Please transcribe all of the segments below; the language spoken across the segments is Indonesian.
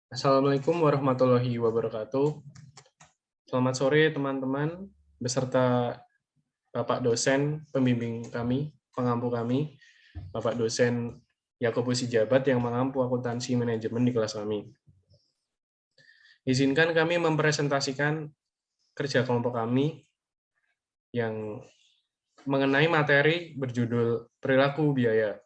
Assalamualaikum warahmatullahi wabarakatuh. Selamat sore teman-teman, beserta Bapak dosen pembimbing kami, pengampu kami, Bapak dosen Yakobus Sijabat yang mengampu akuntansi manajemen di kelas kami. Izinkan kami mempresentasikan kerja kelompok kami yang mengenai materi berjudul perilaku biaya.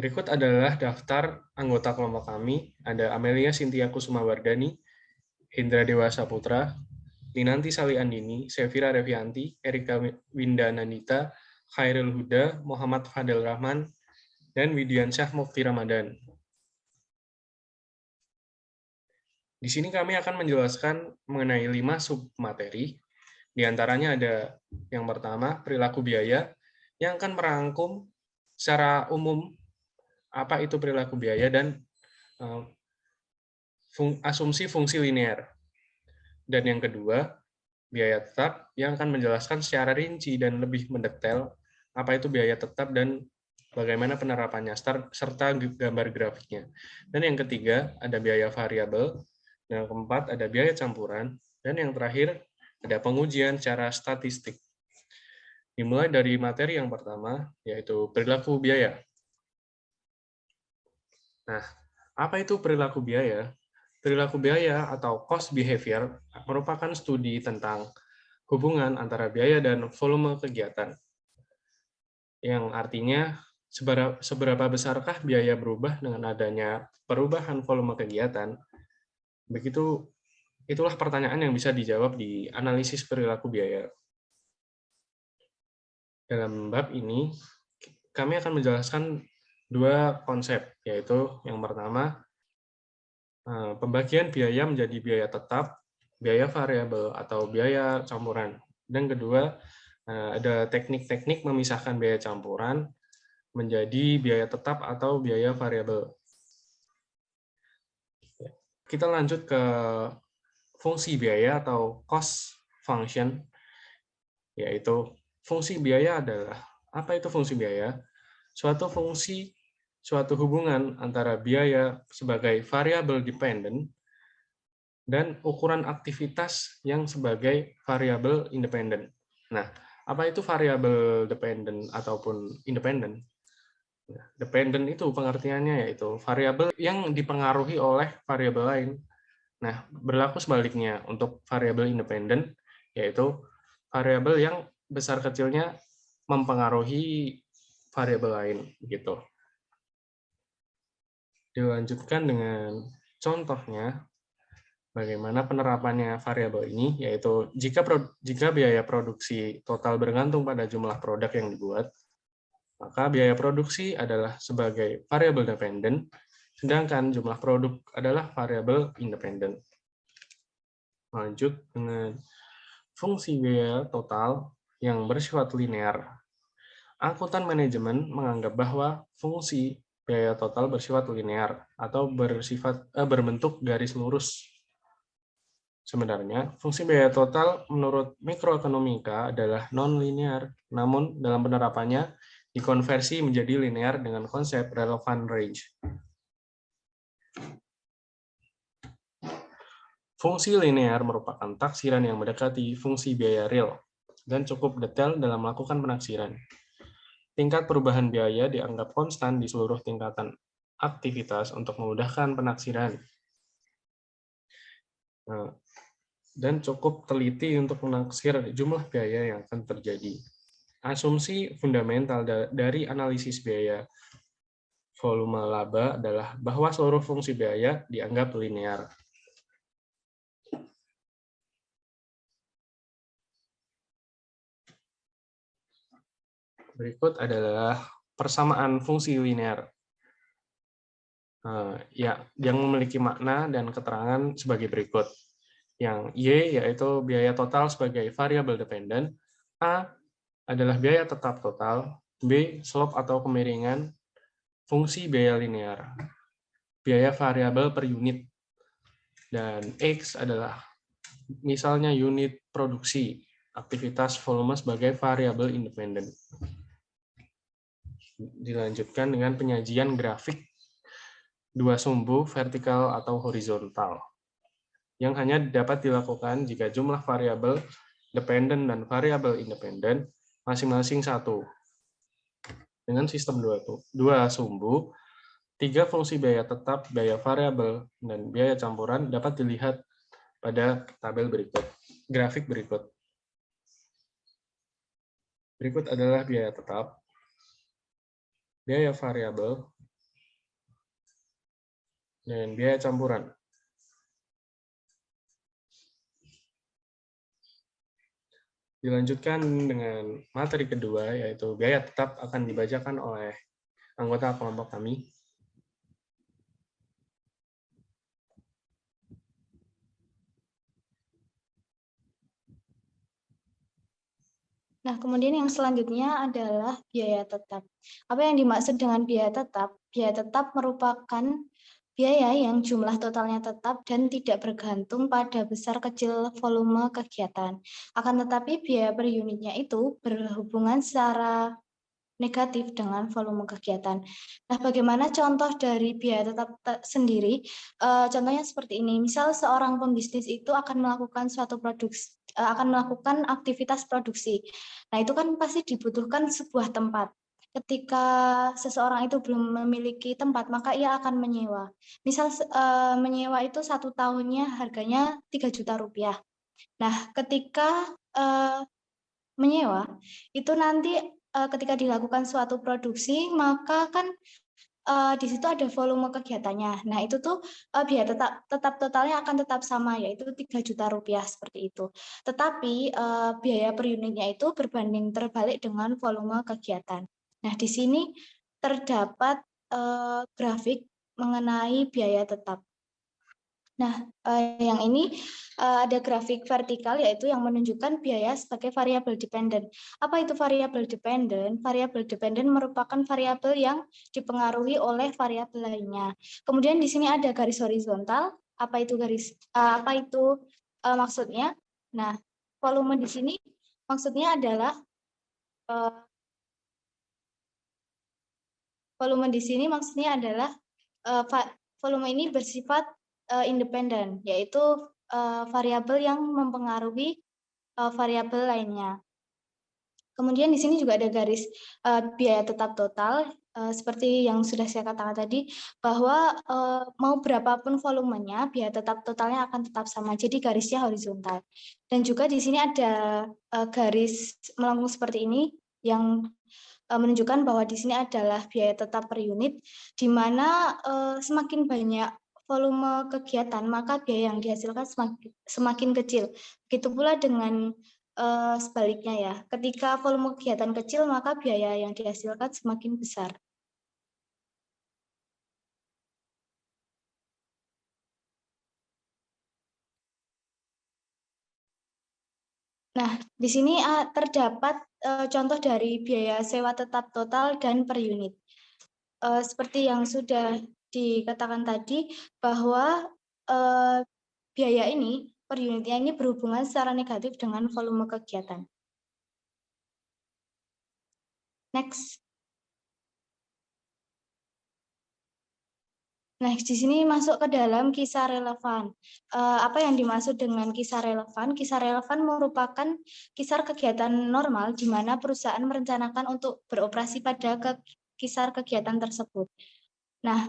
Berikut adalah daftar anggota kelompok kami. Ada Amelia Cynthia Kusumawardani, Hendra Dewa Saputra, Linanti Sali Andini, Sevira Revianti, Erika Winda Nandita, Khairul Huda, Muhammad Fadel Rahman, dan Widiansyah Mufti Ramadan. Di sini kami akan menjelaskan mengenai 5 submateri. Di antaranya ada yang pertama, perilaku biaya, yang akan merangkum secara umum apa itu perilaku biaya dan asumsi fungsi linear. Dan yang kedua, biaya tetap yang akan menjelaskan secara rinci dan lebih mendetail apa itu biaya tetap dan bagaimana penerapannya, serta gambar grafiknya. Dan yang ketiga, ada biaya variabel. Dan yang keempat, ada biaya campuran. Dan yang terakhir, ada pengujian secara statistik. Dimulai dari materi yang pertama, yaitu perilaku biaya. Nah, apa itu perilaku biaya? Perilaku biaya atau cost behavior merupakan studi tentang hubungan antara biaya dan volume kegiatan, yang artinya seberapa besarkah biaya berubah dengan adanya perubahan volume kegiatan. Begitu, itulah pertanyaan yang bisa dijawab di analisis perilaku biaya. Dalam bab ini, kami akan menjelaskan dua konsep, yaitu yang pertama, pembagian biaya menjadi biaya tetap, biaya variabel, atau biaya campuran. Dan kedua, ada teknik-teknik memisahkan biaya campuran menjadi biaya tetap atau biaya variabel. Kita lanjut ke fungsi biaya atau cost function, yaitu fungsi biaya adalah, apa itu fungsi biaya? Suatu fungsi, suatu hubungan antara biaya sebagai variabel dependent dan ukuran aktivitas yang sebagai variabel independen. Nah, apa itu variabel dependent ataupun independen? Dependent itu pengertiannya yaitu variabel yang dipengaruhi oleh variabel lain. Nah, berlaku sebaliknya untuk variabel independen, yaitu variabel yang besar kecilnya mempengaruhi variabel lain, gitu. Dilanjutkan dengan contohnya, bagaimana penerapannya variabel ini, yaitu jika biaya produksi total bergantung pada jumlah produk yang dibuat, maka biaya produksi adalah sebagai variabel dependen, sedangkan jumlah produk adalah variabel independen. Lanjut dengan fungsi biaya total yang bersifat linear. Akuntan manajemen menganggap bahwa fungsi biaya total bersifat linear atau berbentuk garis lurus. Sebenarnya, fungsi biaya total menurut mikroekonomika adalah non-linear, namun dalam penerapannya dikonversi menjadi linear dengan konsep relevant range. Fungsi linear merupakan taksiran yang mendekati fungsi biaya real dan cukup detail dalam melakukan penaksiran. Tingkat perubahan biaya dianggap konstan di seluruh tingkatan aktivitas untuk memudahkan penaksiran. Dan cukup teliti untuk menaksir jumlah biaya yang akan terjadi. Asumsi fundamental dari analisis biaya volume laba adalah bahwa seluruh fungsi biaya dianggap linear. Berikut adalah persamaan fungsi linear yang memiliki makna dan keterangan sebagai berikut. Yang Y yaitu biaya total sebagai variabel dependen, A adalah biaya tetap total, B slope atau kemiringan fungsi biaya linear, biaya variabel per unit, dan X adalah misalnya unit produksi. aktivitas volume sebagai variabel independen. Dilanjutkan dengan penyajian grafik dua sumbu vertikal atau horizontal, yang hanya dapat dilakukan jika jumlah variabel dependen dan variabel independen masing-masing satu. Dengan sistem dua sumbu, tiga fungsi biaya tetap, biaya variabel, dan biaya campuran dapat dilihat pada tabel berikut. Grafik berikut. Berikut adalah biaya tetap, biaya variabel, dan biaya campuran. Dilanjutkan dengan materi kedua, yaitu biaya tetap akan dibacakan oleh anggota kelompok kami. Nah, kemudian yang selanjutnya adalah biaya tetap. Apa yang dimaksud dengan biaya tetap? Biaya tetap merupakan biaya yang jumlah totalnya tetap dan tidak bergantung pada besar kecil volume kegiatan. Akan tetapi biaya per unitnya itu berhubungan secara negatif dengan volume kegiatan. Nah, bagaimana contoh dari biaya tetap sendiri? Contohnya seperti ini. Misal seorang pembisnis itu akan melakukan suatu produksi, akan melakukan aktivitas produksi. Nah, itu kan pasti dibutuhkan sebuah tempat. Ketika seseorang itu belum memiliki tempat, maka ia akan menyewa. Misal menyewa itu 1 tahunnya harganya 3 juta rupiah. Nah, ketika menyewa, itu nanti ketika dilakukan suatu produksi, maka kan di situ ada volume kegiatannya. Nah, itu tuh biaya tetap totalnya akan tetap sama, yaitu 3 juta rupiah seperti itu. Tetapi biaya per unitnya itu berbanding terbalik dengan volume kegiatan. Nah, di sini terdapat grafik mengenai biaya tetap. Nah, yang ini ada grafik vertikal, yaitu yang menunjukkan biaya sebagai variabel dependen. Apa itu variabel dependen? Variabel dependen merupakan variabel yang dipengaruhi oleh variabel lainnya. Kemudian di sini ada garis horizontal. Apa itu maksudnya? Nah, volume di sini maksudnya adalah volume ini bersifat independen, yaitu variabel yang mempengaruhi variabel lainnya. Kemudian di sini juga ada garis biaya tetap total, seperti yang sudah saya katakan tadi, bahwa mau berapapun volumenya, biaya tetap totalnya akan tetap sama. Jadi garisnya horizontal. Dan juga di sini ada garis melengkung seperti ini yang menunjukkan bahwa di sini adalah biaya tetap per unit, di mana semakin banyak volume kegiatan, maka biaya yang dihasilkan semakin kecil. Begitu pula dengan sebaliknya ya, ketika volume kegiatan kecil, maka biaya yang dihasilkan semakin besar. Nah, di sini terdapat contoh dari biaya sewa tetap total dan per unit. Seperti yang sudah dikatakan tadi, bahwa biaya ini per unitnya ini berhubungan secara negatif dengan volume kegiatan. Next. Nah, di sini masuk ke dalam kisah relevan. Apa yang dimaksud dengan kisah relevan? Kisah relevan merupakan kisar kegiatan normal di mana perusahaan merencanakan untuk beroperasi pada kisar kegiatan tersebut. Nah,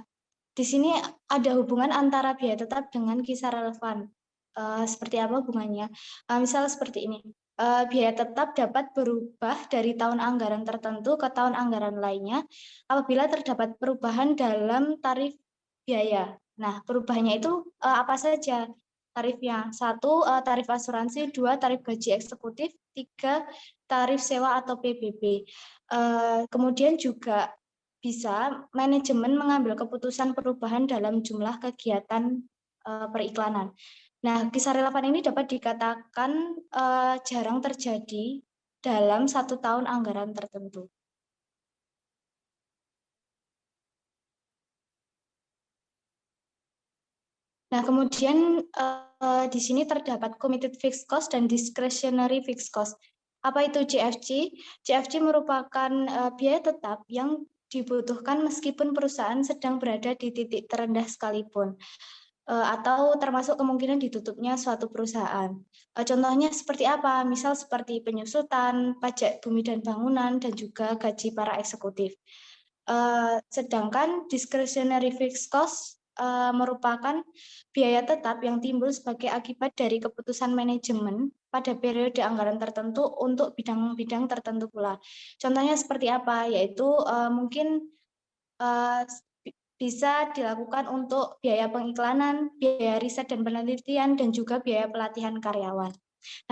di sini ada hubungan antara biaya tetap dengan kisar relevan. Seperti apa hubungannya? Misal seperti ini. Biaya tetap dapat berubah dari tahun anggaran tertentu ke tahun anggaran lainnya apabila terdapat perubahan dalam tarif biaya. Nah, perubahannya itu apa saja tarifnya? 1, tarif asuransi, 2, tarif gaji eksekutif, 3, tarif sewa atau PBB. Kemudian juga bisa manajemen mengambil keputusan perubahan dalam jumlah kegiatan periklanan. Nah, kisah relevan ini dapat dikatakan jarang terjadi dalam 1 tahun anggaran tertentu. Nah, kemudian di sini terdapat committed fixed cost dan discretionary fixed cost. Apa itu CFC? CFC merupakan biaya tetap yang dibutuhkan meskipun perusahaan sedang berada di titik terendah sekalipun, atau termasuk kemungkinan ditutupnya suatu perusahaan. Contohnya seperti apa? Misal seperti penyusutan, pajak bumi dan bangunan, dan juga gaji para eksekutif. Sedangkan discretionary fixed cost merupakan biaya tetap yang timbul sebagai akibat dari keputusan manajemen pada periode anggaran tertentu untuk bidang-bidang tertentu pula. Contohnya seperti apa? Yaitu mungkin bisa dilakukan untuk biaya pengiklanan, biaya riset dan penelitian, dan juga biaya pelatihan karyawan.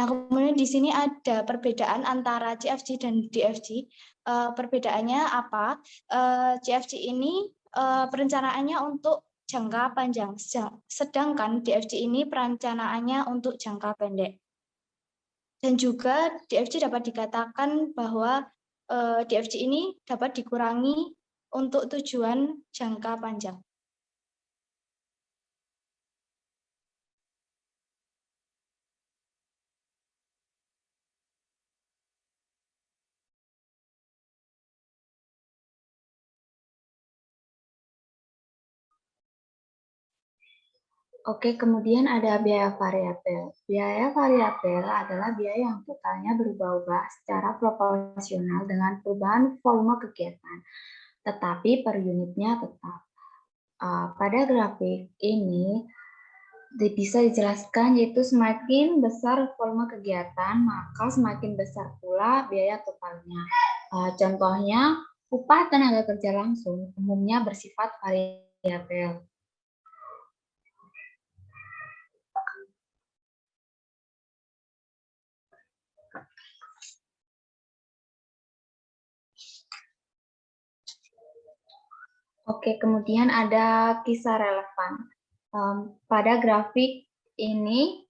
Nah, kemudian di sini ada perbedaan antara CFC dan DFC. Perbedaannya apa? CFC ini perencanaannya untuk jangka panjang, sedangkan DFC ini perencanaannya untuk jangka pendek. Dan juga DFC dapat dikatakan bahwa DFC ini dapat dikurangi untuk tujuan jangka panjang. Oke, kemudian ada biaya variabel. Biaya variabel adalah biaya yang totalnya berubah-ubah secara proporsional dengan perubahan volume kegiatan, tetapi per unitnya tetap. Pada grafik ini bisa dijelaskan yaitu semakin besar volume kegiatan, maka semakin besar pula biaya totalnya. Contohnya, upah tenaga kerja langsung umumnya bersifat variabel. Oke, kemudian ada kisah relevan. Pada grafik ini,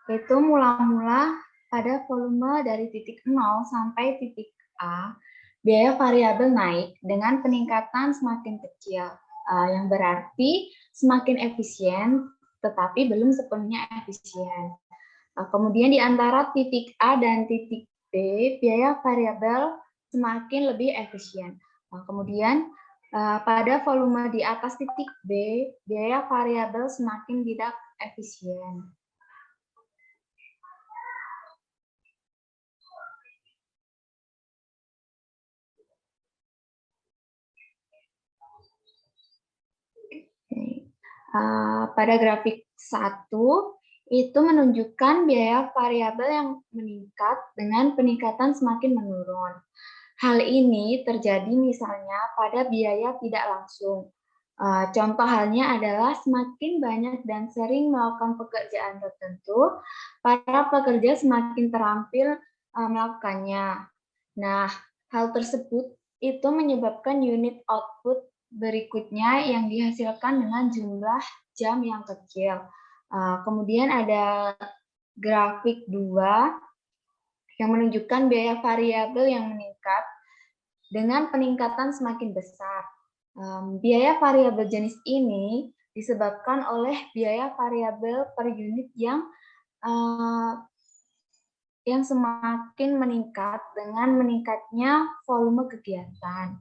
itu mula-mula pada volume dari titik 0 sampai titik A, biaya variabel naik dengan peningkatan semakin kecil, yang berarti semakin efisien, tetapi belum sepenuhnya efisien. Kemudian di antara titik A dan titik B, biaya variabel semakin lebih efisien. Kemudian pada volume di atas titik B, biaya variabel semakin tidak efisien. Pada grafik 1, itu menunjukkan biaya variabel yang meningkat dengan peningkatan semakin menurun. Hal ini terjadi misalnya pada biaya tidak langsung. Contoh halnya adalah semakin banyak dan sering melakukan pekerjaan tertentu, para pekerja semakin terampil melakukannya. Nah, hal tersebut itu menyebabkan unit output berikutnya yang dihasilkan dengan jumlah jam yang kecil. Kemudian ada grafik 2 yang menunjukkan biaya variabel yang meningkat dengan peningkatan semakin besar. Biaya variabel jenis ini disebabkan oleh biaya variabel per unit yang semakin meningkat dengan meningkatnya volume kegiatan.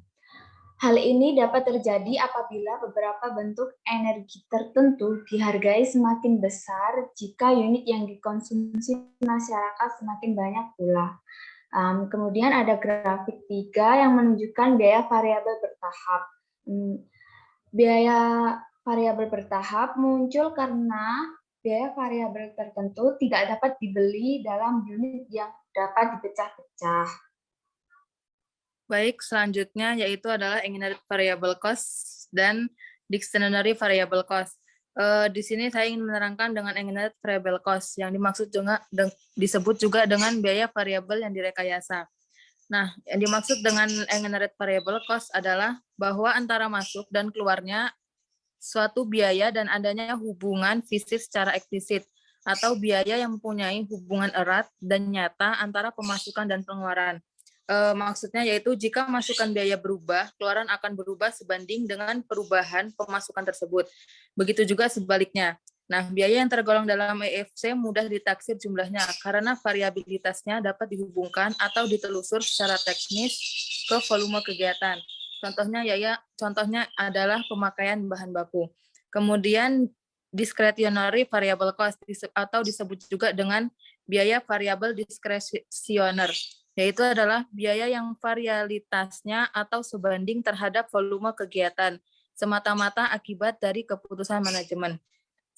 Hal ini dapat terjadi apabila beberapa bentuk energi tertentu dihargai semakin besar jika unit yang dikonsumsi masyarakat semakin banyak pula. Kemudian ada grafik 3 yang menunjukkan biaya variabel bertahap. Biaya variabel bertahap muncul karena biaya variabel tertentu tidak dapat dibeli dalam unit yang dapat dipecah-pecah. Baik, selanjutnya yaitu adalah inherent variable cost dan discretionary variable cost. Di sini saya ingin menerangkan dengan inherent variable cost yang dimaksud juga disebut juga dengan biaya variabel yang direkayasa. Nah, yang dimaksud dengan inherent variable cost adalah bahwa antara masuk dan keluarnya suatu biaya dan adanya hubungan fisik secara eksplisit atau biaya yang mempunyai hubungan erat dan nyata antara pemasukan dan pengeluaran. Maksudnya yaitu jika masukan biaya berubah, keluaran akan berubah sebanding dengan perubahan pemasukan tersebut. Begitu juga sebaliknya. Nah, biaya yang tergolong dalam EFC mudah ditaksir jumlahnya karena variabilitasnya dapat dihubungkan atau ditelusur secara teknis ke volume kegiatan. Contohnya adalah pemakaian bahan baku. Kemudian discretionary variable cost atau disebut juga dengan biaya variabel diskresioner, yaitu adalah biaya yang variabilitasnya atau sebanding terhadap volume kegiatan semata-mata akibat dari keputusan manajemen.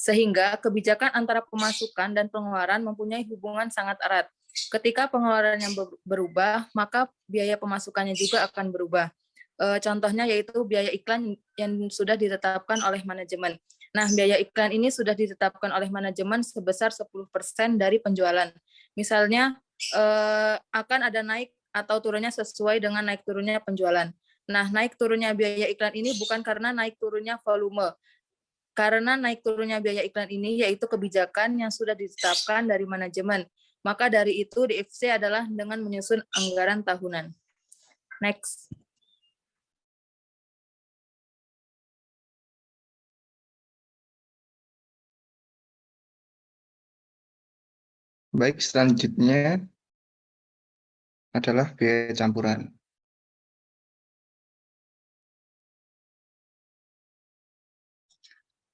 Sehingga kebijakan antara pemasukan dan pengeluaran mempunyai hubungan sangat erat. Ketika pengeluaran yang berubah, maka biaya pemasukannya juga akan berubah. Contohnya yaitu biaya iklan yang sudah ditetapkan oleh manajemen. Nah, biaya iklan ini sudah ditetapkan oleh manajemen sebesar 10% dari penjualan. Misalnya, akan ada naik atau turunnya sesuai dengan naik turunnya penjualan. Nah, naik turunnya biaya iklan ini bukan karena naik turunnya volume, karena naik turunnya biaya iklan ini yaitu kebijakan yang sudah ditetapkan dari manajemen. Maka dari itu DFC adalah dengan menyusun anggaran tahunan. Next. Baik, selanjutnya adalah biaya campuran.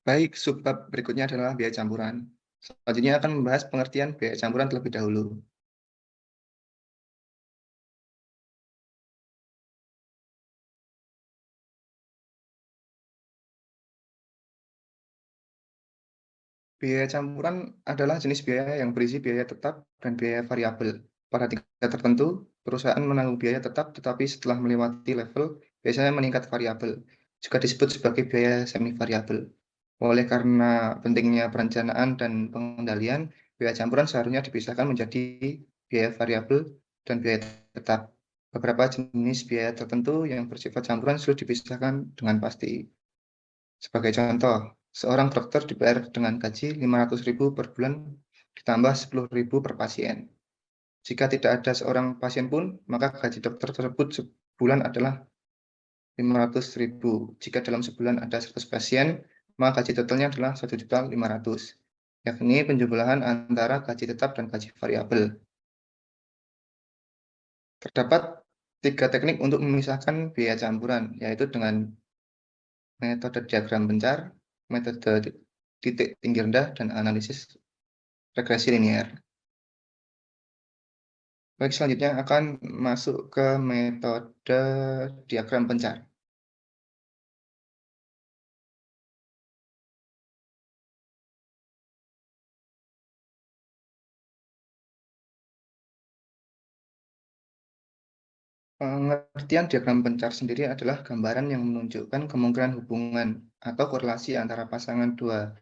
Baik, subbab berikutnya adalah biaya campuran. Selanjutnya akan membahas pengertian biaya campuran terlebih dahulu. Biaya campuran adalah jenis biaya yang berisi biaya tetap dan biaya variabel. Pada tingkat tertentu, perusahaan menanggung biaya tetap, tetapi setelah melewati level, biasanya meningkat variabel. Juga disebut sebagai biaya semi variabel. Oleh karena pentingnya perencanaan dan pengendalian, biaya campuran seharusnya dipisahkan menjadi biaya variabel dan biaya tetap. Beberapa jenis biaya tertentu yang bersifat campuran sudah dipisahkan dengan pasti. Sebagai contoh, seorang dokter dibayar dengan gaji 500.000 per bulan ditambah 10.000 per pasien. Jika tidak ada seorang pasien pun, maka gaji dokter tersebut sebulan adalah 500.000. Jika dalam sebulan ada 100 pasien, maka gaji totalnya adalah 1.500.000, yakni penjumlahan antara gaji tetap dan gaji variabel. Terdapat 3 teknik untuk memisahkan biaya campuran, yaitu dengan metode diagram pencar, metode titik tinggi rendah, dan analisis regresi linear. Baik, selanjutnya akan masuk ke metode diagram pencar. Pengertian diagram pencar sendiri adalah gambaran yang menunjukkan kemungkinan hubungan atau korelasi antara pasangan dua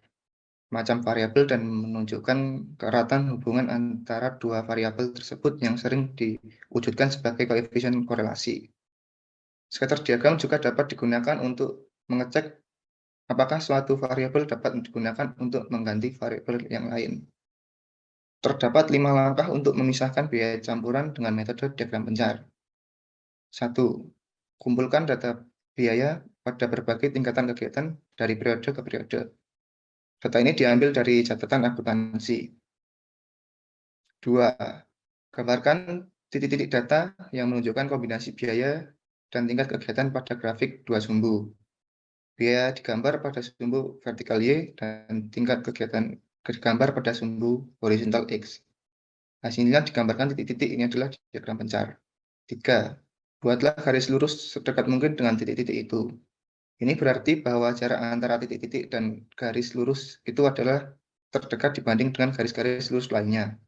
macam variabel dan menunjukkan keratan hubungan antara dua variabel tersebut yang sering diwujudkan sebagai koefisien korelasi. Scatter diagram juga dapat digunakan untuk mengecek apakah suatu variabel dapat digunakan untuk mengganti variabel yang lain. Terdapat 5 langkah untuk memisahkan biaya campuran dengan metode diagram pencar. 1. Kumpulkan data biaya pada berbagai tingkatan kegiatan dari periode ke periode. Data ini diambil dari catatan akuntansi. 2. Gambarkan titik-titik data yang menunjukkan kombinasi biaya dan tingkat kegiatan pada grafik dua sumbu. Biaya digambar pada sumbu vertikal Y dan tingkat kegiatan digambar pada sumbu horizontal X. Hasilnya digambarkan titik-titik, ini adalah diagram pencar. 3. Buatlah garis lurus sedekat mungkin dengan titik-titik itu. Ini berarti bahwa jarak antara titik-titik dan garis lurus itu adalah terdekat dibanding dengan garis-garis lurus lainnya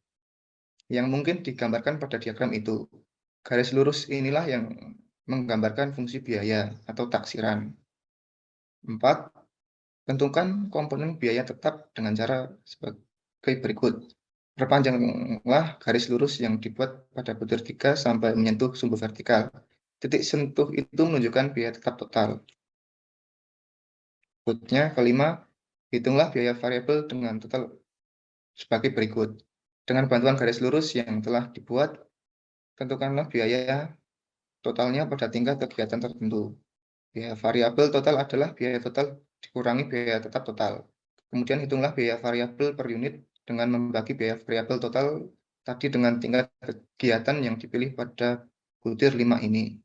yang mungkin digambarkan pada diagram itu. Garis lurus inilah yang menggambarkan fungsi biaya atau taksiran. 4. Tentukan komponen biaya tetap dengan cara sebagai berikut. Perpanjanglah garis lurus yang dibuat pada butir 3 sampai menyentuh sumbu vertikal. Titik sentuh itu menunjukkan biaya tetap total. Berikutnya, kelima, hitunglah biaya variabel dengan total sebagai berikut. Dengan bantuan garis lurus yang telah dibuat, tentukanlah biaya totalnya pada tingkat kegiatan tertentu. Biaya variabel total adalah biaya total dikurangi biaya tetap total. Kemudian hitunglah biaya variabel per unit dengan membagi biaya variabel total tadi dengan tingkat kegiatan yang dipilih pada butir 5 ini.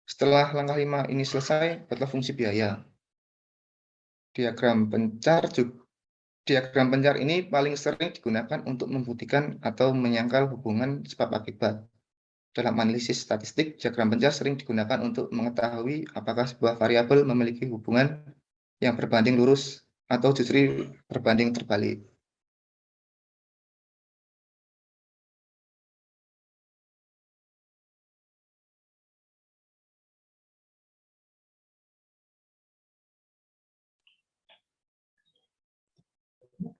Setelah langkah 5 ini selesai, buatlah fungsi biaya. Diagram pencar ini paling sering digunakan untuk membuktikan atau menyangkal hubungan sebab akibat. Dalam analisis statistik, diagram pencar sering digunakan untuk mengetahui apakah sebuah variabel memiliki hubungan yang berbanding lurus atau justru berbanding terbalik.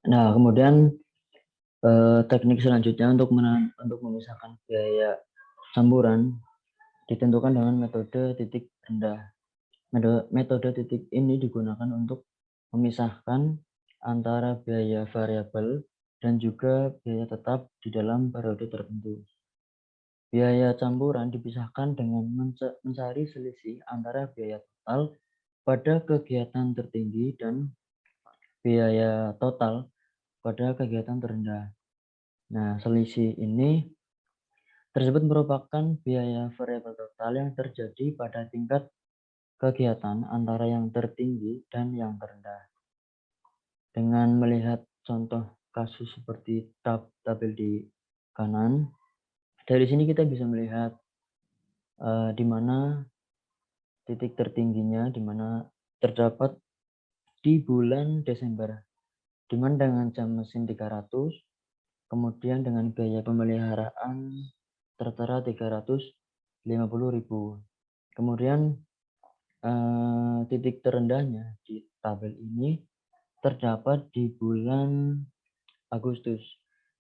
Nah, kemudian teknik selanjutnya untuk memisahkan biaya campuran ditentukan dengan metode titik rendah. Metode titik ini digunakan untuk memisahkan antara biaya variabel dan juga biaya tetap di dalam periode tertentu. Biaya campuran dipisahkan dengan mencari selisih antara biaya total pada kegiatan tertinggi dan biaya total pada kegiatan terendah. Nah, selisih ini tersebut merupakan biaya variabel total yang terjadi pada tingkat kegiatan antara yang tertinggi dan yang terendah. Dengan melihat contoh kasus seperti tabel di kanan, dari sini kita bisa melihat di mana titik tertingginya, di mana terdapat di bulan Desember, di mana dengan jam mesin 300, kemudian dengan biaya pemeliharaan tertera 350.000. Kemudian titik terendahnya di tabel ini terdapat di bulan Agustus,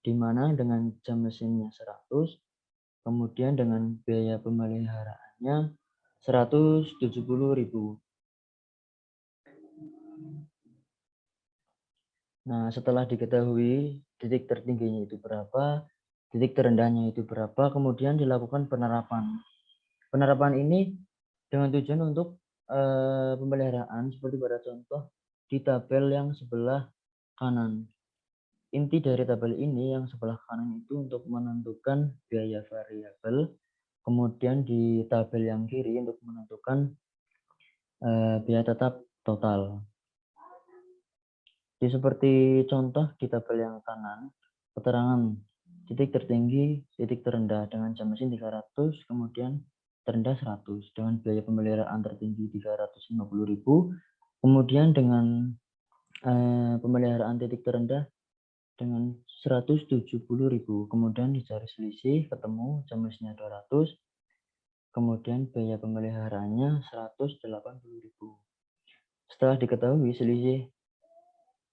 di mana dengan jam mesinnya 100, kemudian dengan biaya pemeliharaannya 170.000. Nah, setelah diketahui titik tertingginya itu berapa, titik terendahnya itu berapa, kemudian dilakukan penerapan. Penerapan ini dengan tujuan untuk pemeliharaan seperti pada contoh di tabel yang sebelah kanan. Inti dari tabel ini yang sebelah kanan itu untuk menentukan biaya variabel, kemudian di tabel yang kiri untuk menentukan biaya tetap total. Jadi seperti contoh di tabel yang kanan, keterangan titik tertinggi, titik terendah dengan jam mesin 300, kemudian terendah 100 dengan biaya pemeliharaan tertinggi 350.000, kemudian dengan pemeliharaan titik terendah dengan 170.000, kemudian dicari selisih, ketemu jam mesinnya 200, kemudian biaya pemeliharaannya 180.000. Setelah diketahui selisih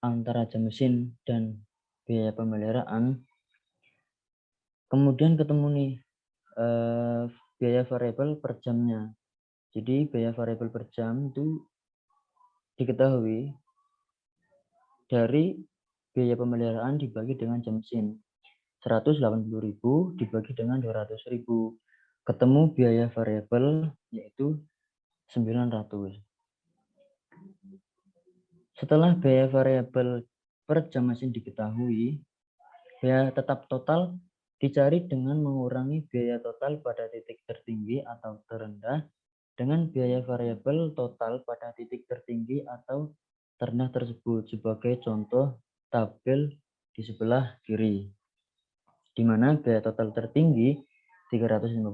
antara jam mesin dan biaya pemeliharaan, kemudian ketemu nih biaya variabel per jamnya. Jadi biaya variabel per jam itu diketahui dari biaya pemeliharaan dibagi dengan jam mesin. 180.000 dibagi dengan 200.000. Ketemu biaya variabel yaitu 900. Setelah biaya variabel per jam mesin diketahui, biaya tetap total dicari dengan mengurangi biaya total pada titik tertinggi atau terendah dengan biaya variabel total pada titik tertinggi atau terendah tersebut, sebagai contoh tabel di sebelah kiri, di mana biaya total tertinggi 350.000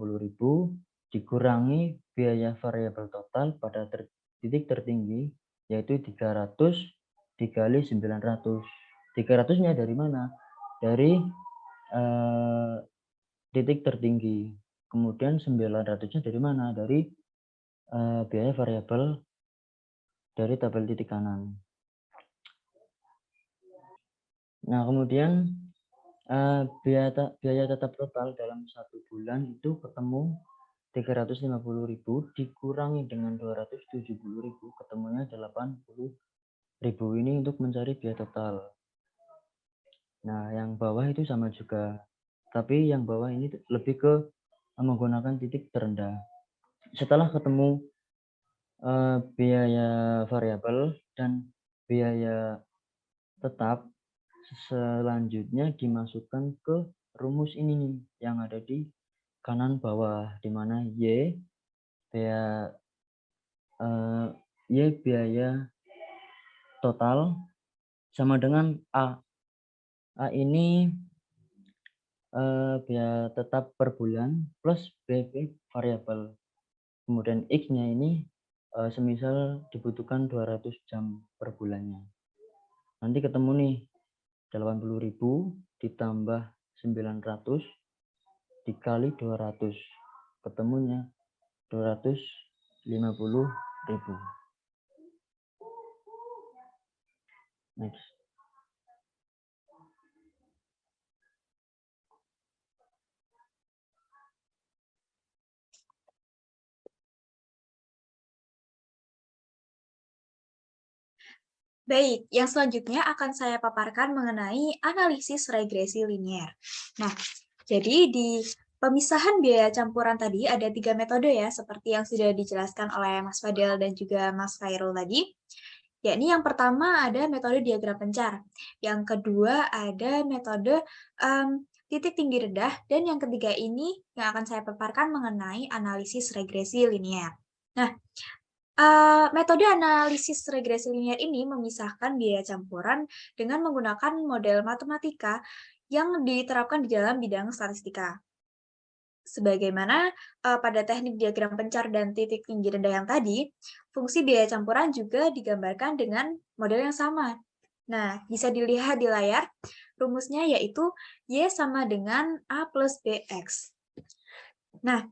dikurangi biaya variabel total pada titik tertinggi yaitu 300 dikali 900. 300-nya dari mana? Dari titik tertinggi. Kemudian 900-nya dari mana? Dari biaya variabel dari tabel titik kanan. Nah, kemudian biaya tetap total dalam 1 bulan itu ketemu 350.000 dikurangi dengan 270.000, ketemunya 80.000. Ini untuk mencari biaya total. Nah, yang bawah itu sama juga, tapi yang bawah ini lebih ke menggunakan titik terendah. Setelah ketemu biaya variabel dan biaya tetap selanjutnya dimasukkan ke rumus ini nih yang ada di kanan bawah, di mana Y biaya total sama dengan A. A ini biaya tetap per bulan plus BB variabel. Kemudian X-nya ini semisal dibutuhkan 200 jam per bulannya. Nanti ketemu nih 80.000 ditambah 900 dikali 200. Ketemunya 250.000. Next. Baik, yang selanjutnya akan saya paparkan mengenai analisis regresi linier. Nah, jadi di pemisahan biaya campuran tadi ada 3 metode ya, seperti yang sudah dijelaskan oleh Mas Fadel dan juga Mas Khairul tadi. Yakni yang pertama ada metode diagram pencar, yang kedua ada metode titik tinggi rendah, dan yang ketiga ini yang akan saya paparkan mengenai analisis regresi linier. Nah, metode analisis regresi linier ini memisahkan biaya campuran dengan menggunakan model matematika yang diterapkan di dalam bidang statistika. Sebagaimana pada teknik diagram pencar dan titik tinggi rendah yang tadi, fungsi biaya campuran juga digambarkan dengan model yang sama. Nah, bisa dilihat di layar, rumusnya yaitu Y sama dengan A plus BX. Nah,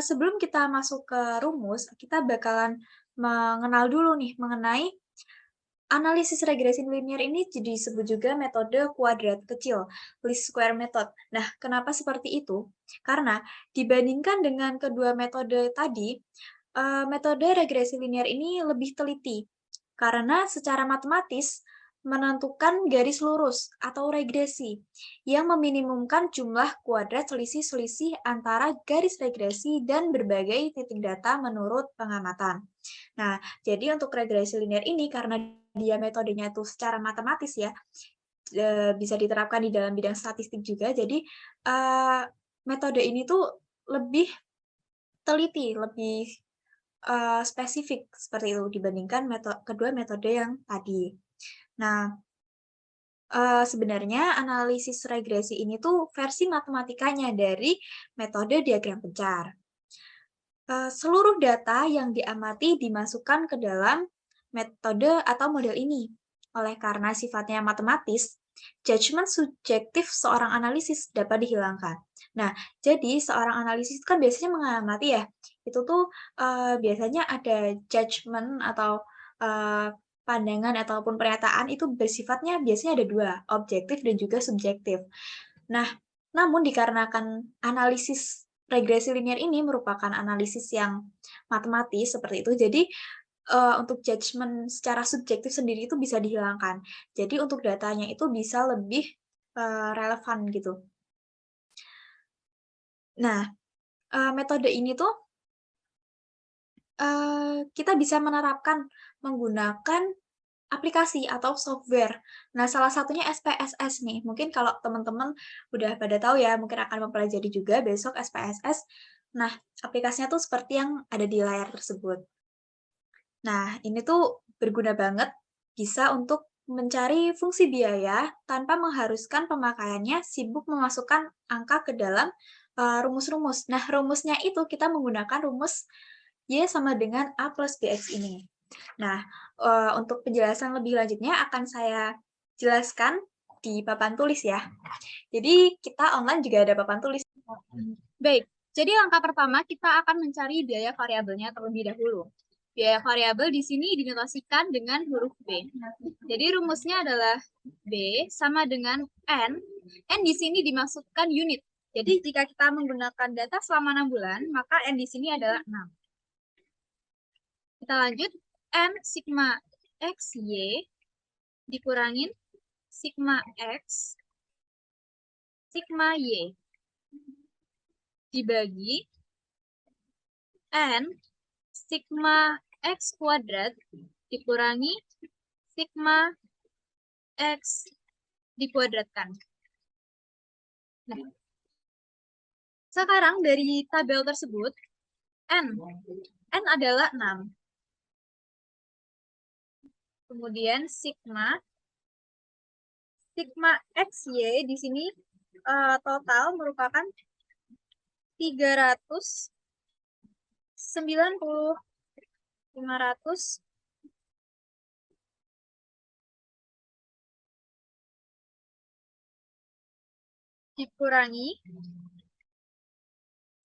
sebelum kita masuk ke rumus, kita bakalan mengenal dulu nih mengenai analisis regresi linier ini jadi disebut juga metode kuadrat kecil, least square method. Nah, kenapa seperti itu? Karena dibandingkan dengan kedua metode tadi, metode regresi linier ini lebih teliti. Karena secara matematis, menentukan garis lurus atau regresi yang meminimumkan jumlah kuadrat selisih-selisih antara garis regresi dan berbagai titik data menurut pengamatan. Nah, jadi untuk regresi linier ini karena dia metodenya itu secara matematis ya, bisa diterapkan di dalam bidang statistik juga, jadi metode ini tuh lebih teliti, lebih spesifik seperti itu dibandingkan kedua metode yang tadi. Nah, sebenarnya analisis regresi ini tuh versi matematikanya dari metode diagram pencar. Seluruh data yang diamati dimasukkan ke dalam metode atau model ini. Oleh karena sifatnya matematis, judgement subjektif seorang analisis dapat dihilangkan. Nah, jadi seorang analisis kan biasanya mengamati ya, itu tuh biasanya ada judgement atau pandangan ataupun pernyataan itu bersifatnya biasanya ada dua, objektif dan juga subjektif. Nah, namun dikarenakan analisis regresi linier ini merupakan analisis yang matematis seperti itu, jadi untuk judgement secara subjektif sendiri itu bisa dihilangkan. Jadi untuk datanya itu bisa lebih relevan gitu. Nah, metode ini tuh kita bisa menerapkan menggunakan aplikasi atau software. Nah, salah satunya SPSS nih. Mungkin kalau teman-teman udah pada tahu ya, mungkin akan mempelajari juga besok SPSS. Nah, aplikasinya tuh seperti yang ada di layar tersebut. Nah, ini tuh berguna banget, bisa untuk mencari fungsi biaya tanpa mengharuskan pemakaiannya sibuk memasukkan angka ke dalam rumus-rumus. Nah, rumusnya itu kita menggunakan rumus Y sama dengan A plus BX ini. Nah, untuk penjelasan lebih lanjutnya akan saya jelaskan di papan tulis ya. Jadi kita online juga ada papan tulis. Baik, jadi langkah pertama kita akan mencari biaya variabelnya terlebih dahulu. Biaya variabel di sini dinotasikan dengan huruf B. Jadi rumusnya adalah B sama dengan N. N di sini dimaksudkan unit. Jadi jika kita menggunakan data selama 6 bulan, maka N di sini adalah 6. Kita lanjut, N sigma XY dikurangin sigma X sigma Y dibagi N sigma X kuadrat dikurangi sigma X dikuadratkan. Nah, sekarang dari tabel tersebut, N adalah 6. Kemudian sigma XY di sini total merupakan 390, 500, dikurangi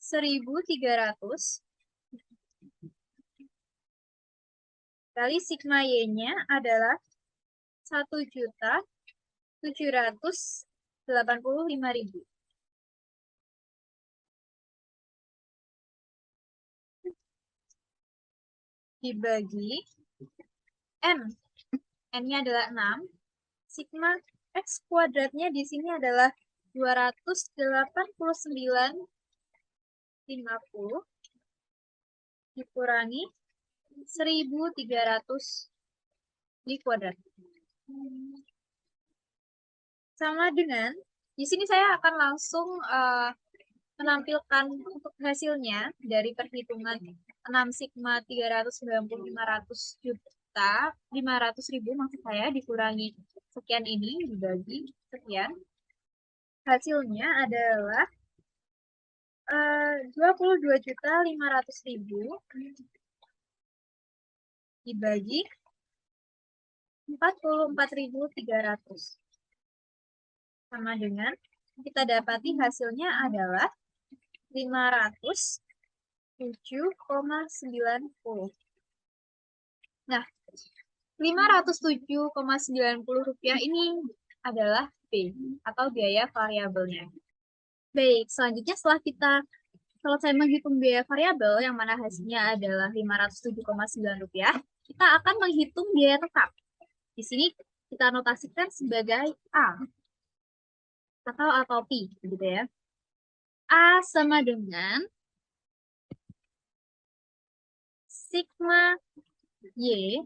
1.300 kali sigma Y-nya adalah 1.785.000. Dibagi N-nya adalah 6. Sigma X kuadratnya di sini adalah 289,50 dikurangi 1.300 dikuadrat. Sama dengan, di sini saya akan langsung menampilkan untuk hasilnya dari perhitungan 6 sigma 500.000 maksud saya dikurangi sekian ini dibagi sekian. Hasilnya adalah 22.500.000 dibagi 44.300. Sama dengan kita dapati hasilnya adalah 507,90. Nah, 507,90 rupiah ini adalah B atau biaya variabelnya. Baik, selanjutnya setelah kita selesai menghitung biaya variabel yang mana hasilnya adalah 507,9 rupiah, kita akan menghitung biaya tetap. Di sini kita notasikan sebagai A atau P, gitu ya. A sama dengan sigma Y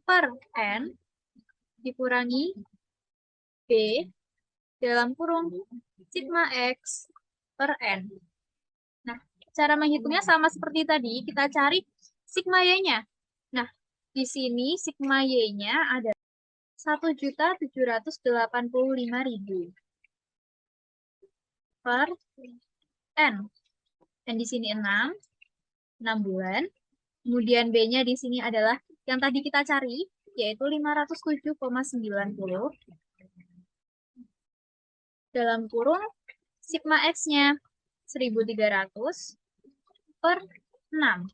per N dikurangi B dalam kurung sigma X per N. Nah, cara menghitungnya sama seperti tadi, kita cari sigma Y-nya. Nah, di sini sigma Y-nya ada 1.785.000 per N. Dan di sini 6 bulan. Kemudian B-nya di sini adalah yang tadi kita cari, yaitu 507,90 dalam kurung sigma X-nya 1.300 per 6.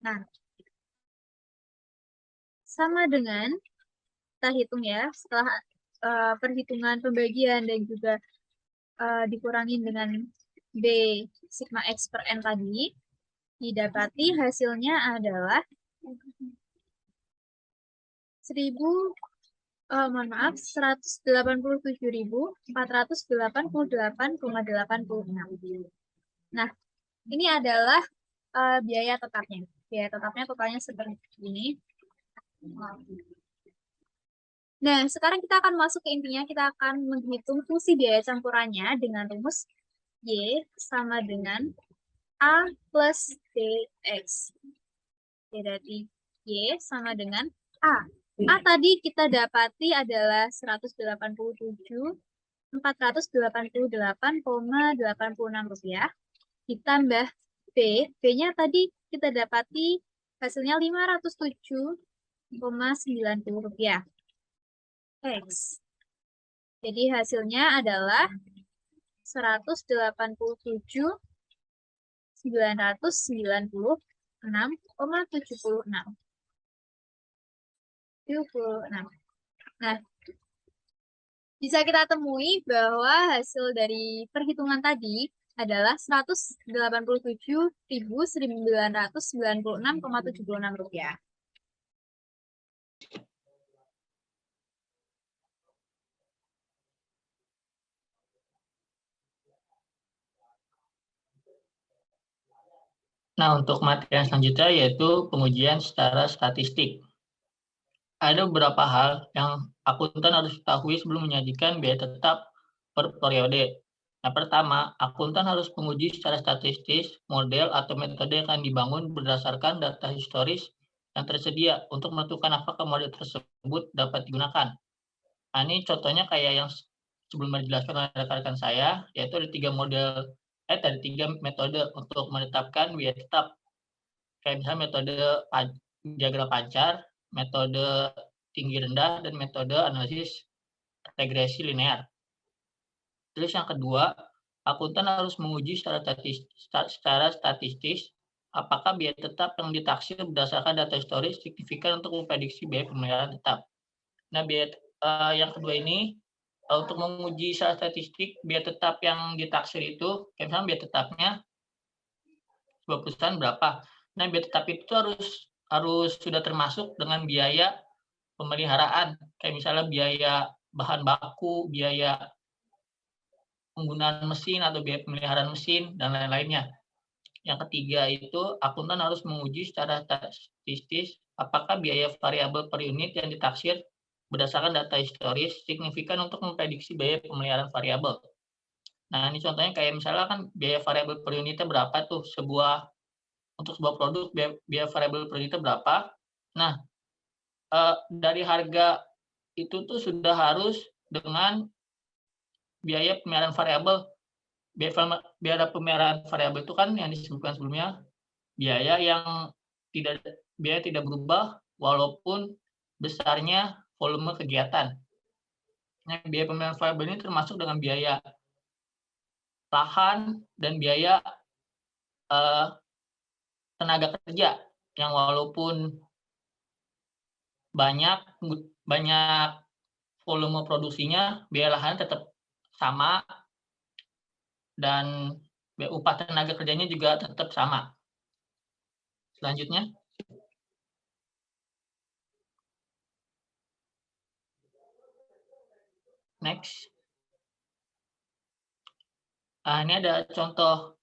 Nah, sama dengan, kita hitung ya, setelah perhitungan pembagian dan juga dikurangi dengan B sigma X per N tadi, didapati hasilnya adalah 187.488,86. Nah, ini adalah biaya tetapnya. Biaya tetapnya totalnya seperti ini. Nah, sekarang kita akan masuk ke intinya. Kita akan menghitung fungsi biaya campurannya dengan rumus Y sama dengan A plus DX. Jadi, Y sama dengan A. A tadi kita dapati adalah 187.488,86 rupiah. Ditambah B. B-nya tadi kita dapati hasilnya 507,90 rupiah. X. Jadi hasilnya adalah 187.996,76. Nah, bisa kita temui bahwa hasil dari perhitungan tadi adalah 187.996,76 rupiah. Nah, untuk materi yang selanjutnya yaitu pengujian secara statistik. Ada beberapa hal yang akuntan harus ketahui sebelum menyajikan biaya tetap per periode. Nah, pertama, akuntan harus menguji secara statistis model atau metode yang akan dibangun berdasarkan data historis yang tersedia untuk menentukan apakah model tersebut dapat digunakan. Nah, ini contohnya kayak yang sebelumnya dijelaskan oleh rekan-rekan saya, yaitu ada tiga metode untuk menetapkan biaya tetap. Kayak misalnya metode diagram pancar, metode tinggi rendah, dan metode analisis regresi linear. Terus yang kedua, akuntan harus menguji secara statistis apakah biaya tetap yang ditaksir berdasarkan data historis signifikan untuk memprediksi biaya pemeliharaan tetap. Nah, yang kedua ini untuk menguji secara statistik biaya tetap yang ditaksir itu, kayak misalnya biaya tetapnya sebuah perusahaan berapa. Nah, biaya tetap itu harus sudah termasuk dengan biaya pemeliharaan, kayak misalnya biaya bahan baku, biaya penggunaan mesin atau biaya pemeliharaan mesin, dan lain-lainnya. Yang ketiga itu, akuntan harus menguji secara statistis apakah biaya variabel per unit yang ditaksir berdasarkan data historis signifikan untuk memprediksi biaya pemeliharaan variabel. Nah, ini contohnya kayak misalnya kan biaya variabel per unitnya berapa tuh, untuk sebuah produk biaya variabel per unitnya berapa. Nah, dari harga itu tuh sudah harus dengan biaya pemeliharaan variabel. Biaya pemeliharaan variabel itu kan yang disebutkan sebelumnya, biaya tidak berubah walaupun besarnya volume kegiatan. Nah, biaya pemeliharaan variabel ini termasuk dengan biaya lahan dan biaya tenaga kerja yang walaupun banyak volume produksinya, biaya lahan tetap sama dan upah tenaga kerjanya juga tetap sama. Selanjutnya. Next. Nah, ini ada contoh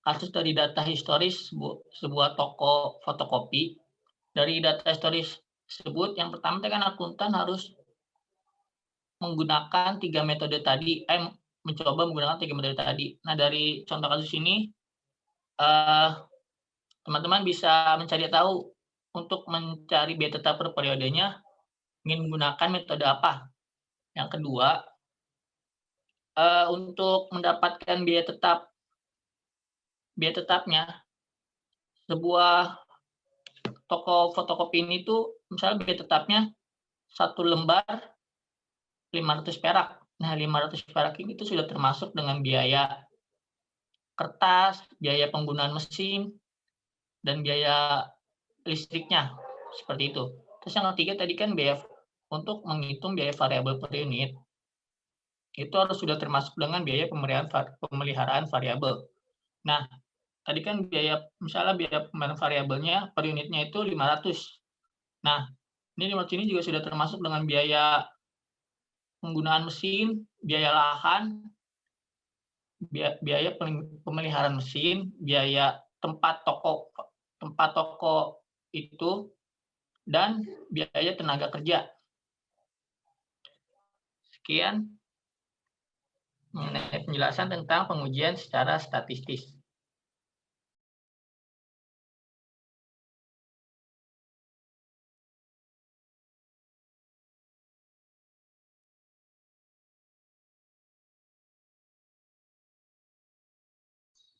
kasus dari data historis sebuah toko fotokopi. Dari data historis tersebut, yang pertama kan akuntan harus menggunakan mencoba menggunakan 3 metode tadi. Nah, dari contoh kasus ini, teman-teman bisa mencari tahu untuk mencari biaya tetap per periodenya ingin menggunakan metode apa. Yang kedua, untuk mendapatkan biaya tetapnya, sebuah toko fotokopi ini tuh misalnya biaya tetapnya 1 lembar 500 perak. Nah, 500 perak ini tuh sudah termasuk dengan biaya kertas, biaya penggunaan mesin, dan biaya listriknya, seperti itu. Terus yang ketiga tadi kan biaya untuk menghitung biaya variabel per unit, itu harus sudah termasuk dengan biaya pemeliharaan variabel. Nah, tadi kan misalnya biaya pemeliharaan variabelnya per unitnya itu 500. Nah, ini 500 ini juga sudah termasuk dengan biaya penggunaan mesin, biaya lahan, biaya pemeliharaan mesin, biaya tempat toko itu, dan biaya tenaga kerja. Sekian mengenai penjelasan tentang pengujian secara statistis.